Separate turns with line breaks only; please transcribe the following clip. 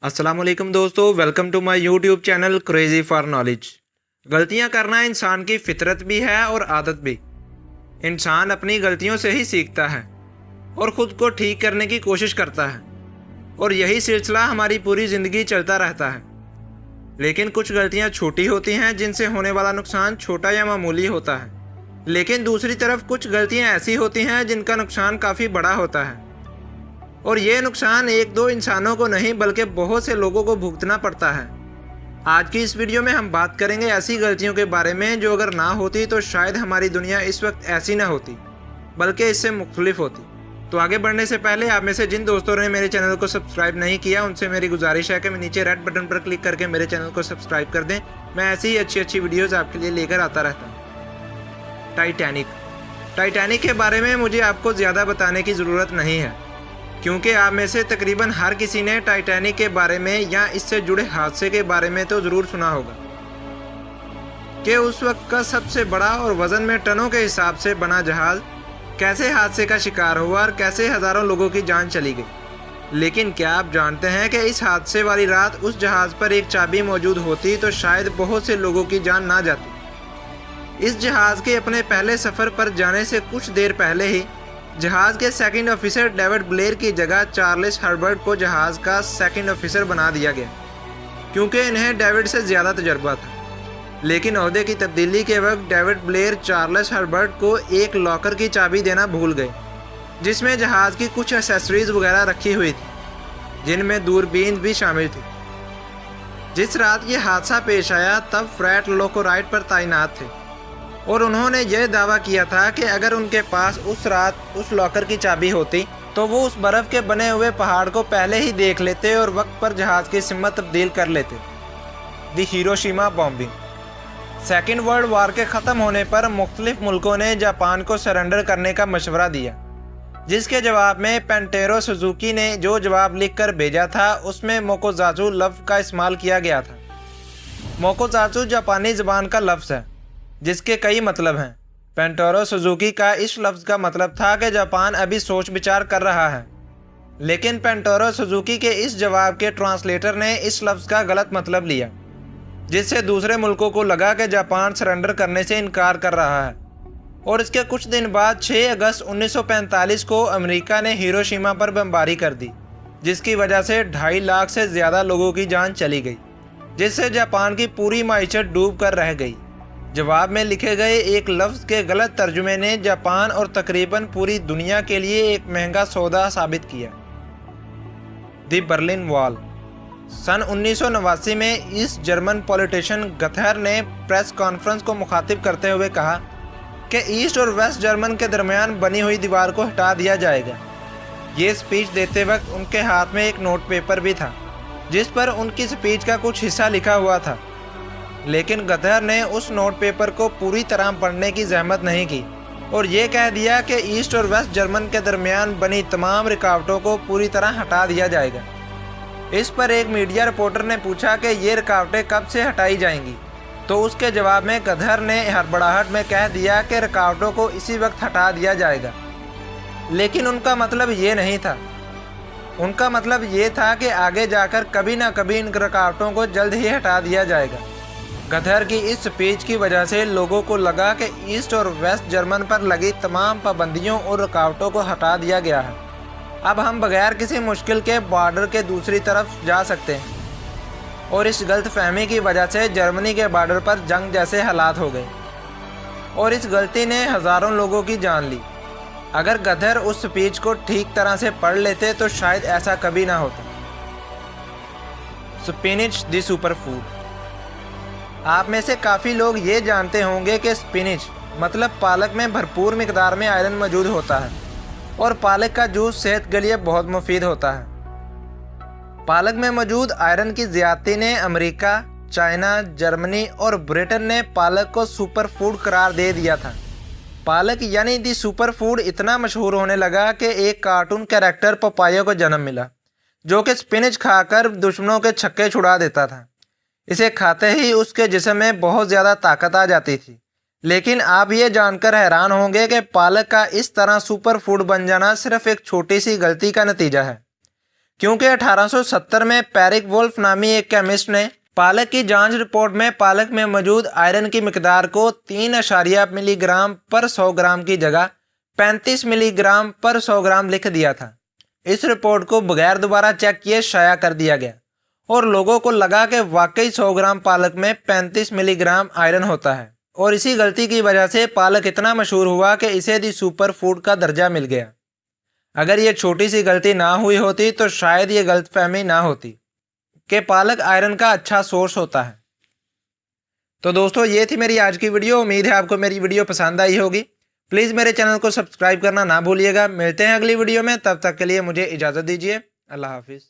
अस्सलाम वालेकुम दोस्तों, welcome to my YouTube channel crazy for knowledge. गलतियां करना इंसान की फितरत भी है और आदत भी। इंसान अपनी गलतियों से ही सीखता है और ख़ुद को ठीक करने की कोशिश करता है, और यही सिलसिला हमारी पूरी ज़िंदगी चलता रहता है। लेकिन कुछ गलतियां छोटी होती हैं जिनसे होने वाला नुकसान छोटा या मामूली होता है, लेकिन दूसरी तरफ कुछ गलतियां ऐसी होती हैं जिनका नुकसान काफ़ी बड़ा होता है, और ये नुकसान एक दो इंसानों को नहीं बल्कि बहुत से लोगों को भुगतना पड़ता है। आज की इस वीडियो में हम बात करेंगे ऐसी गलतियों के बारे में जो अगर ना होती तो शायद हमारी दुनिया इस वक्त ऐसी ना होती बल्कि इससे मुख्तलिफ होती। तो आगे बढ़ने से पहले आप में से जिन दोस्तों ने मेरे चैनल को सब्सक्राइब नहीं किया उनसे मेरी गुजारिश है कि मैं नीचे रेड बटन पर क्लिक करके मेरे चैनल को सब्सक्राइब कर दें। मैं ऐसी ही अच्छी वीडियोज़ आपके लिए लेकर आता रहता हूँ। टाइटैनिक के बारे में मुझे आपको ज़्यादा बताने की ज़रूरत नहीं है, क्योंकि आप में से तकरीबन हर किसी ने टाइटैनिक के बारे में या इससे जुड़े हादसे के बारे में तो ज़रूर सुना होगा कि उस वक्त का सबसे बड़ा और वज़न में टनों के हिसाब से बना जहाज़ कैसे हादसे का शिकार हुआ और कैसे हज़ारों लोगों की जान चली गई। लेकिन क्या आप जानते हैं कि इस हादसे वाली रात उस जहाज़ पर एक चाबी मौजूद होती तो शायद बहुत से लोगों की जान ना जाती। इस जहाज़ के अपने पहले सफ़र पर जाने से कुछ देर पहले ही जहाज़ के सेकंड ऑफिसर डेविड ब्लेयर की जगह चार्ल्स हर्बर्ट को जहाज़ का सेकंड ऑफिसर बना दिया गया, क्योंकि इन्हें डेविड से ज़्यादा तजर्बा था। लेकिन ओहदे की तब्दीली के वक्त डेविड ब्लेयर चार्ल्स हर्बर्ट को एक लॉकर की चाबी देना भूल गए, जिसमें जहाज़ की कुछ एसेसरीज वगैरह रखी हुई थी, जिनमें दूरबीन भी शामिल थी। जिस रात ये हादसा पेश आया तब फ्रैट लोकोराइट पर तैनात थे, और उन्होंने यह दावा किया था कि अगर उनके पास उस रात उस लॉकर की चाबी होती तो वो उस बर्फ़ के बने हुए पहाड़ को पहले ही देख लेते और वक्त पर जहाज़ की सिमत तब्दील कर लेते। The Hiroshima bombing. Second world war के ख़त्म होने पर मुख्तलिफ मुल्कों ने जापान को सरेंडर करने का मशवरा दिया, जिसके जवाब में पेंटेरो सुजुकी ने जो जवाब लिख कर भेजा था उसमें मोकोजाचू लफ्ज़ का इस्तेमाल किया गया था। मोकोजाचू जापानी ज़बान का लफ्ज़ है जिसके कई मतलब हैं। पेंटेरो सुजुकी का इस लफ्ज़ का मतलब था कि जापान अभी सोच विचार कर रहा है, लेकिन पेंटेरो सुजुकी के इस जवाब के ट्रांसलेटर ने इस लफ्ज़ का गलत मतलब लिया, जिससे दूसरे मुल्कों को लगा कि जापान सरेंडर करने से इनकार कर रहा है। और इसके कुछ दिन बाद 6 अगस्त 1945 को अमेरिका ने हिरोशिमा पर बमबारी कर दी, जिसकी वजह से 2.5 लाख से ज़्यादा लोगों की जान चली गई, जिससे जापान की पूरी माइशत डूब कर रह गई। जवाब में लिखे गए एक लफ्ज़ के गलत तर्जुमे ने जापान और तकरीबन पूरी दुनिया के लिए एक महंगा सौदा साबित किया। दी बर्लिन वॉल। सन 1989 में इस जर्मन पॉलिटिशियन गथर ने प्रेस कॉन्फ्रेंस को मुखातिब करते हुए कहा कि ईस्ट और वेस्ट जर्मन के दरमियान बनी हुई दीवार को हटा दिया जाएगा। ये स्पीच देते वक्त उनके हाथ में एक नोट पेपर भी था, जिस पर उनकी स्पीच का कुछ हिस्सा लिखा हुआ था, लेकिन गदर ने उस नोट पेपर को पूरी तरह पढ़ने की जहमत नहीं की और ये कह दिया कि ईस्ट और वेस्ट जर्मन के दरमियान बनी तमाम रुकावटों को पूरी तरह हटा दिया जाएगा। इस पर एक मीडिया रिपोर्टर ने पूछा कि ये रुकावटें कब से हटाई जाएंगी, तो उसके जवाब में गदर ने हड़बड़ाहट में कह दिया कि रुकावटों को इसी वक्त हटा दिया जाएगा। लेकिन उनका मतलब ये नहीं था। उनका मतलब ये था कि आगे जाकर कभी ना कभी इन रुकावटों को जल्द ही हटा दिया जाएगा। गदर की इस स्पीच की वजह से लोगों को लगा कि ईस्ट और वेस्ट जर्मन पर लगी तमाम पाबंदियों और रुकावटों को हटा दिया गया है। अब हम बगैर किसी मुश्किल के बॉर्डर के दूसरी तरफ जा सकते हैं, और इस गलतफहमी की वजह से जर्मनी के बॉर्डर पर जंग जैसे हालात हो गए, और इस गलती ने हज़ारों लोगों की जान ली। अगर गदर उस स्पीच को ठीक तरह से पढ़ लेते तो शायद ऐसा कभी ना होता। स्पिनिच दी सुपर फूड। आप में से काफ़ी लोग ये जानते होंगे कि स्पिनिच मतलब पालक में भरपूर मिकदार में आयरन मौजूद होता है, और पालक का जूस सेहत के लिए बहुत मुफीद होता है। पालक में मौजूद आयरन की ज़्यादती ने अमेरिका, चाइना, जर्मनी और ब्रिटेन ने पालक को सुपर फूड करार दे दिया था। पालक यानी दी सुपर फूड इतना मशहूर होने लगा कि एक कार्टून कैरेक्टर पपाया को जन्म मिला, जो कि स्पिनिच खाकर दुश्मनों के छक्के छुड़ा देता था। इसे खाते ही उसके जिस्म में बहुत ज़्यादा ताकत आ जाती थी। लेकिन आप ये जानकर हैरान होंगे कि पालक का इस तरह सुपर फूड बन जाना सिर्फ एक छोटी सी गलती का नतीजा है, क्योंकि 1870 में पेरिक वुल्फ नामी एक केमिस्ट ने पालक की जांच रिपोर्ट में पालक में मौजूद आयरन की मिकदार को 3 मिलीग्राम पर 100 ग्राम की जगह 35 मिलीग्राम पर 100 ग्राम लिख दिया था। इस रिपोर्ट को बगैर दोबारा चेक किए शाया कर दिया गया और लोगों को लगा कि वाकई 100 ग्राम पालक में 35 मिलीग्राम आयरन होता है और इसी गलती की वजह से पालक इतना मशहूर हुआ कि इसे दी सुपर फूड का दर्जा मिल गया। अगर ये छोटी सी गलती ना हुई होती तो शायद ये गलतफहमी ना होती कि पालक आयरन का अच्छा सोर्स होता है। तो दोस्तों ये थी मेरी आज की वीडियो। उम्मीद है आपको मेरी वीडियो पसंद आई होगी। प्लीज़ मेरे चैनल को सब्सक्राइब करना ना भूलिएगा। मिलते हैं अगली वीडियो में, तब तक के लिए मुझे इजाज़त दीजिए। अल्लाह हाफिज़।